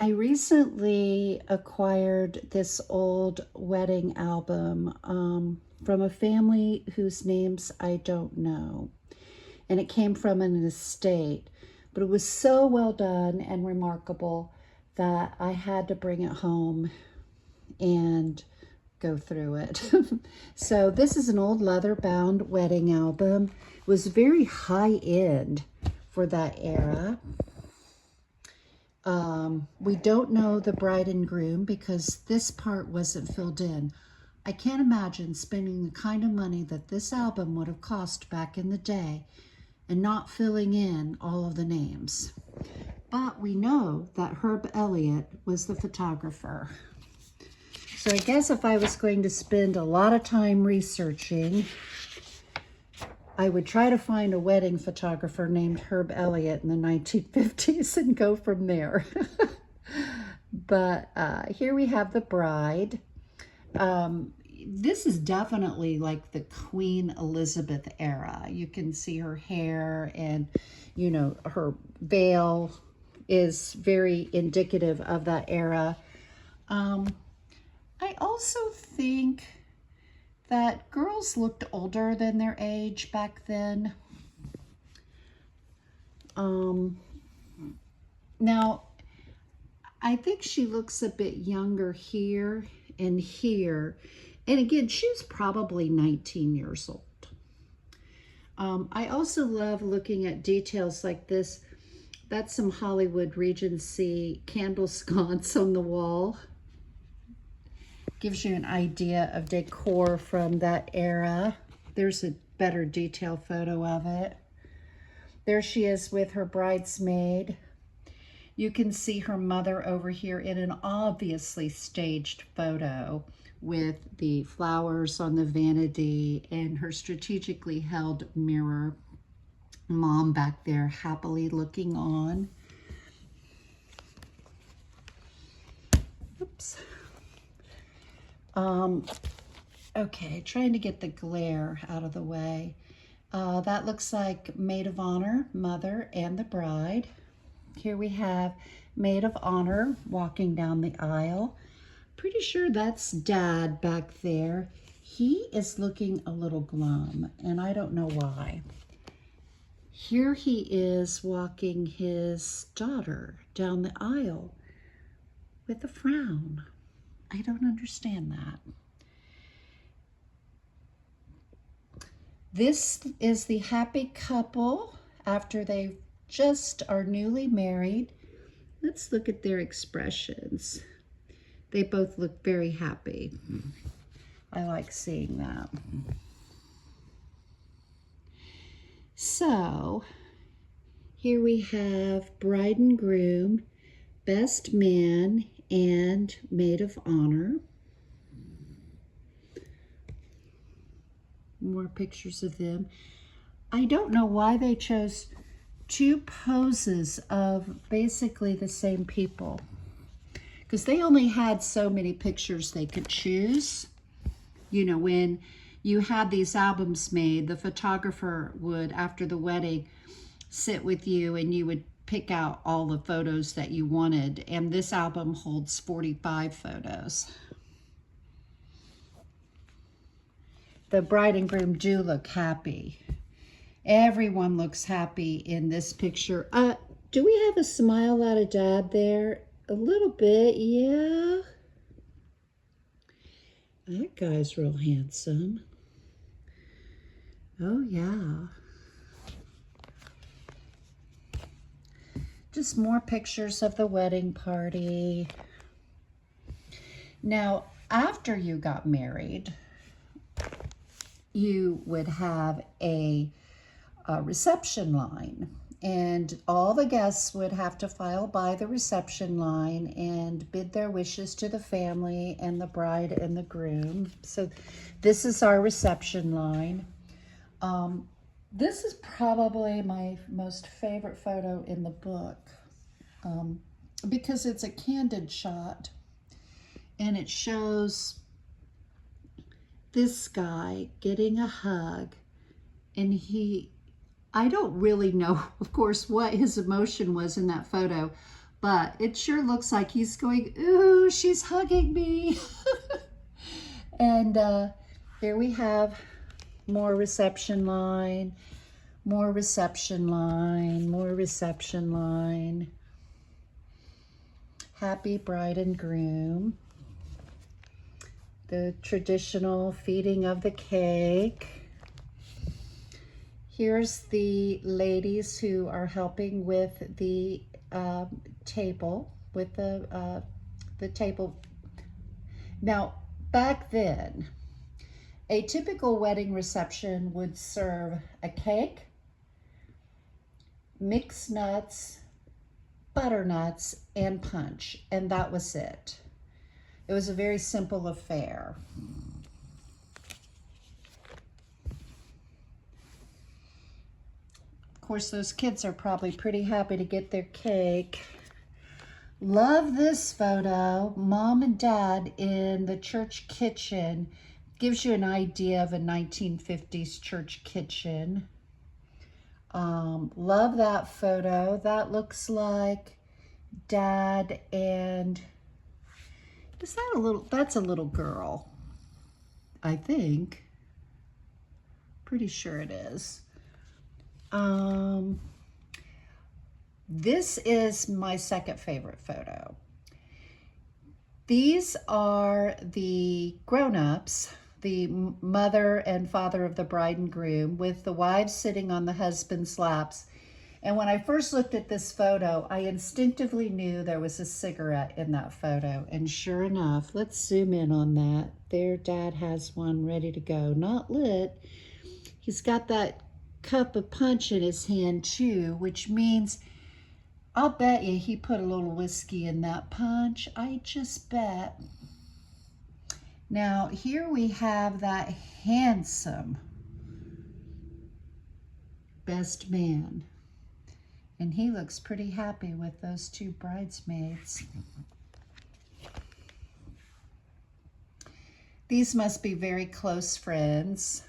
I recently acquired this old wedding album from a family whose names I don't know. And it came from an estate. But it was so well done and remarkable that I had to bring it home and go through it. So this is an old leather-bound wedding album. It was very high-end for that era. We don't know the bride and groom because this part wasn't filled in. I can't imagine spending the kind of money that this album would have cost back in the day and not filling in all of the names. But we know that Herb Elliott was the photographer. So I guess if I was going to spend a lot of time researching, I would try to find a wedding photographer named Herb Elliott in the 1950s and go from there. But here we have the bride. This is definitely like the Queen Elizabeth era. You can see her hair and, you know, her veil is very indicative of that era. I also think that girls looked older than their age back then. Now, I think she looks a bit younger here and here. And again, she's probably 19 years old. I also love looking at details like this. That's some Hollywood Regency candle sconce on the wall. Gives you an idea of decor from that era. There's a better detail photo of it. There she is with her bridesmaid. You can see her mother over here in an obviously staged photo with the flowers on the vanity and her strategically held mirror. Mom back there happily looking on. Oops. Okay, trying to get the glare out of the way. That looks like maid of honor, mother, and the bride. Here we have maid of honor walking down the aisle. Pretty sure that's dad back there. He is looking a little glum, and I don't know why. Here he is walking his daughter down the aisle with a frown. I don't understand that. This is the happy couple after they just are newly married. Let's look at their expressions. They both look very happy. I like seeing that. So here we have bride and groom, best man, and maid of honor. More pictures of them. I don't know why they chose two poses of basically the same people, because they only had so many pictures they could choose. You know, when you had these albums made, the photographer would, after the wedding, sit with you and you would pick out all the photos that you wanted, and this album holds 45 photos. The bride and groom do look happy. Everyone looks happy in this picture. Do we have a smile out of dad there? A little bit, yeah. That guy's real handsome. Oh, yeah. Just more pictures of the wedding party. Now, after you got married, you would have a reception line, and all the guests would have to file by the reception line and bid their wishes to the family and the bride and the groom. So this is our reception line. This is probably my most favorite photo in the book because it's a candid shot and it shows this guy getting a hug, and I don't really know, of course, what his emotion was in that photo, but it sure looks like he's going, ooh, she's hugging me. And here we have more reception line, more reception line, more reception line. Happy bride and groom. The traditional feeding of the cake. Here's the ladies who are helping with the table, with the table. Now, back then, a typical wedding reception would serve a cake, mixed nuts, butternuts, and punch, and that was it. It was a very simple affair. Of course, those kids are probably pretty happy to get their cake. Love this photo. Mom and Dad in the church kitchen. Gives you an idea of a 1950s church kitchen. Love that photo. That looks like Dad and, is that a little, that's a little girl, I think. Pretty sure it is. This is my second favorite photo. These are the grown-ups, the mother and father of the bride and groom, with the wives sitting on the husband's laps. And when I first looked at this photo, I instinctively knew there was a cigarette in that photo. And sure enough, let's zoom in on that. There, Dad has one ready to go. Not lit. He's got that cup of punch in his hand too, which means I'll bet you he put a little whiskey in that punch. I just bet. Now, here we have that handsome best man. And he looks pretty happy with those two bridesmaids. These must be very close friends.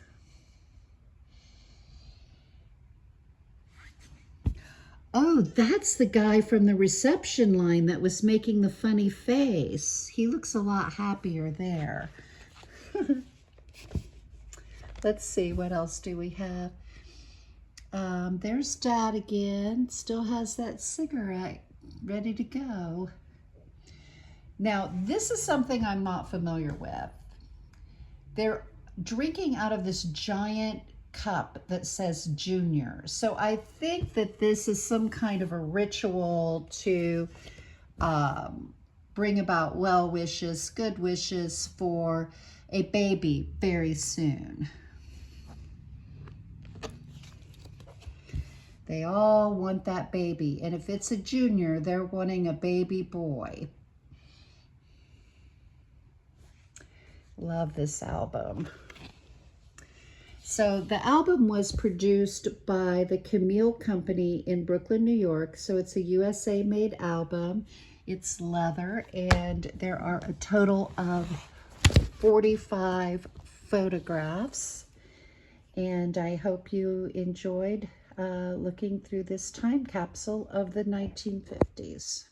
Oh, that's the guy from the reception line that was making the funny face. He looks a lot happier there. Let's see, what else do we have? There's Dad again, still has that cigarette ready to go. Now, this is something I'm not familiar with. They're drinking out of this giant cup that says Junior. So I think that this is some kind of a ritual to bring about well wishes, good wishes for a baby very soon. They all want that baby. And if it's a junior, they're wanting a baby boy. Love this album. So the album was produced by the Camille Company in Brooklyn, New York. So it's a USA made album. It's leather, and there are a total of 45 photographs. And I hope you enjoyed looking through this time capsule of the 1950s.